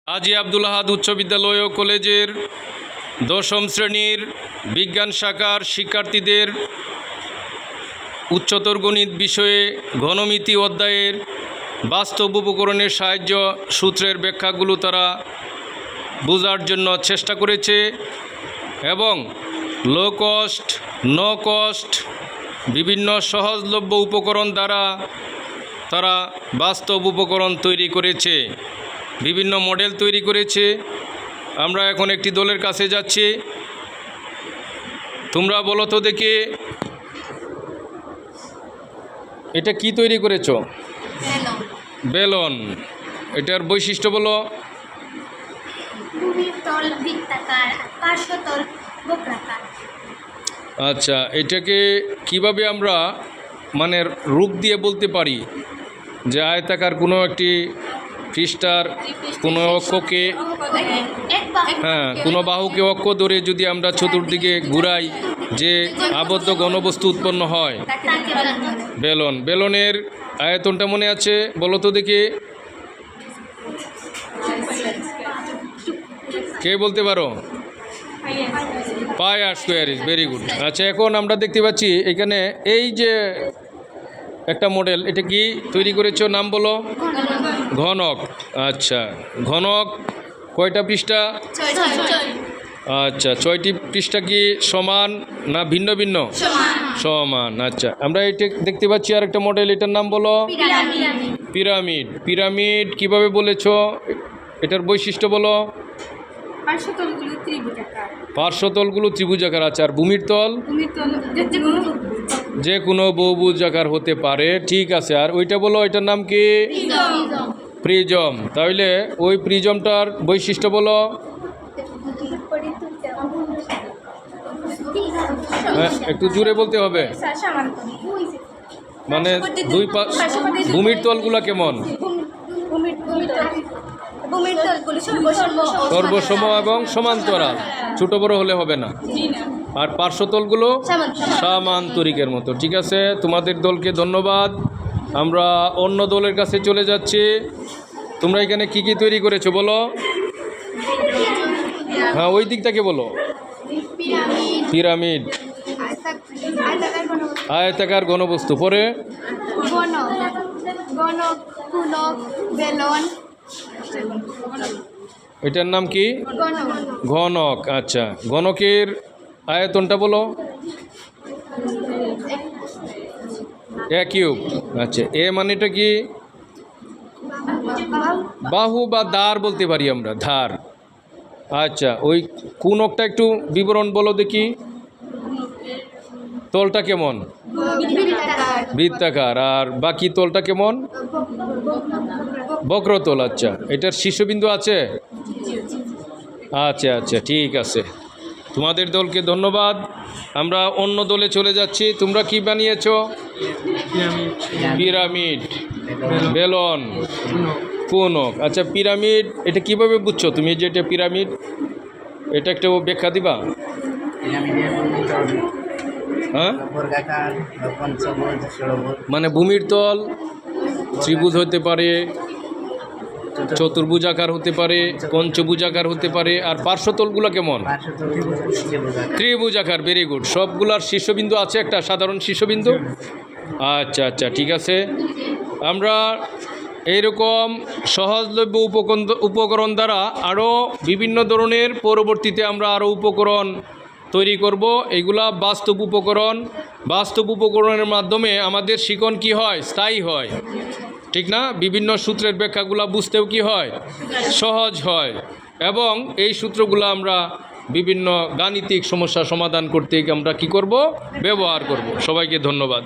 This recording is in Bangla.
হাজী আব্দুল আহাদ উচ্চ বিদ্যালয় ও কলেজের দশম শ্রেণীর বিজ্ঞান শাখার শিক্ষার্থীদের উচ্চতর গণিত বিষয়ে ঘনমিতি অধ্যায়ের বাস্তব উপকরণের সাহায্য সূত্রের ব্যাখ্যাগুলো তারা বোঝার জন্য চেষ্টা করেছে এবং লো কস্ট নো কস্ট বিভিন্ন সহজলভ্য উপকরণ দ্বারা তারা বাস্তব উপকরণ তৈরি করেছে, বিভিন্ন মডেল তৈরি করেছে। আমরা এখন একটি দলের কাছে যাচ্ছি। তোমরা বলো তো দেখি, এটা কি তৈরি করেছো? বেলন। এটার বৈশিষ্ট্য বলো। আচ্ছা, এটাকে কিভাবে আমরা মানে রূপ দিয়ে বলতে পারি যে আয়তাকার কোনো একটি পৃষ্ঠার কোনো অক্ষকে, কোনো বাহুকে অক্ষ ধরে যদি আমরা চতুর্দিকে ঘুরাই যে আবদ্ধ ঘনবস্তু উৎপন্ন হয়, বেলন। বেলনের আয়তনটা মনে আছে? বলো তো দেখি, কে বলতে পারো? পাই আর স্কোয়ার ইজ ভেরি গুড। আচ্ছা, এখন আমরা দেখতে পাচ্ছি এখানে এই যে একটা মডেল, এটা কি তৈরি করেছো? নাম বলো। ঘনক। আচ্ছা, ঘনক কয়টা পৃষ্ঠা? আচ্ছা, 6টি পৃষ্ঠা কি সমান না ভিন্ন ভিন্ন? সমান। আচ্ছা, আমরা এটা দেখতে পাচ্ছি আর একটা মডেল, এটার নাম বলো। পিরামিড। পিরামিড কিভাবে বলেছো? এটার বৈশিষ্ট্য বলো। পার্শ্বতলগুলো ত্রিভুজাকার। আচ্ছা, আর ভূমির তল যে কোনো বহুভুজাকার হতে পারে। ঠিক আছে, আর ওইটা বলো, এটার নাম কি? প্রিজম। তাহলে ওই প্রিজমটার বৈশিষ্ট্য বলো। একটু জোরে বলতে হবে, মানে ভূমির তলগুলো কেমন? সর্বসম এবং সমান্তরাল, ছোট বড় হলে হবে না। আর পার্শ্বতলগুলো সামান্তরিকের মতো। ঠিক আছে, তোমাদের দলকে ধন্যবাদ। আমরা অন্য দলের কাছে চলে যাচ্ছি। তোমরা এখানে কি কি তৈরি করেছো বলো। হ্যাঁ, ওই দিকটাকে বলো। পিরামিড, আয়তাকার ঘনবস্তু। পরে এটার নাম কি? ঘনক। আচ্ছা, ঘনকের আয়তনটা বলো। এ কিউব। আচ্ছা, এ মানেটা কি? বাহু বা ধার বলতে পারি আমরা, ধার। আচ্ছা, ওই কোনকটা একটু বিবরণ বলো দেখি। তলটা কেমন? বৃত্তাকার। আর বাকি তলটা কেমন? বক্রতল। আচ্ছা, এটার শীর্ষবিন্দু আছে? আচ্ছা আচ্ছা, ঠিক আছে। তোমাদের দলকে ধন্যবাদ। আমরা অন্য দলে চলে যাচ্ছি। তোমরা কি বানিয়েছো? পিরামিড, বেলন, কোনক। আচ্ছা, পিরামিড এটা কিভাবে বুঝছো তুমি যে এটা পিরামিড? এটা একটু ব্যাখ্যা দিবা? হ্যাঁ, মানে ভূমির তল ত্রিভুজ হতে পারে, চতুর্ভুজাকার হতে পারে, পঞ্চভুজাকার হতে পারে। আর পার্শ্বতলগুলো কেমন? ত্রিভুজাকার। Very good. সবগুলার শীর্ষবিন্দু আছে একটা সাধারণ শীর্ষবিন্দু। আচ্ছা আচ্ছা, ঠিক আছে। আমরা এইরকম সহজলভ্য উপকরণ দ্বারা আরও বিভিন্ন ধরনের পরবর্তীতে আমরা আরও উপকরণ তৈরি করব। এগুলা বাস্তব উপকরণ। বাস্তব উপকরণের মাধ্যমে আমাদের শিখন কি হয়? স্থায়ী হয়, ঠিক না? বিভিন্ন সূত্রের ব্যাখ্যাগুলা বুঝতেও কি হয়? সহজ হয়। এবং এই সূত্রগুলো আমরা বিভিন্ন গাণিতিক সমস্যা সমাধান করতে আমরা কি করব? ব্যবহার করব। সবাইকে ধন্যবাদ।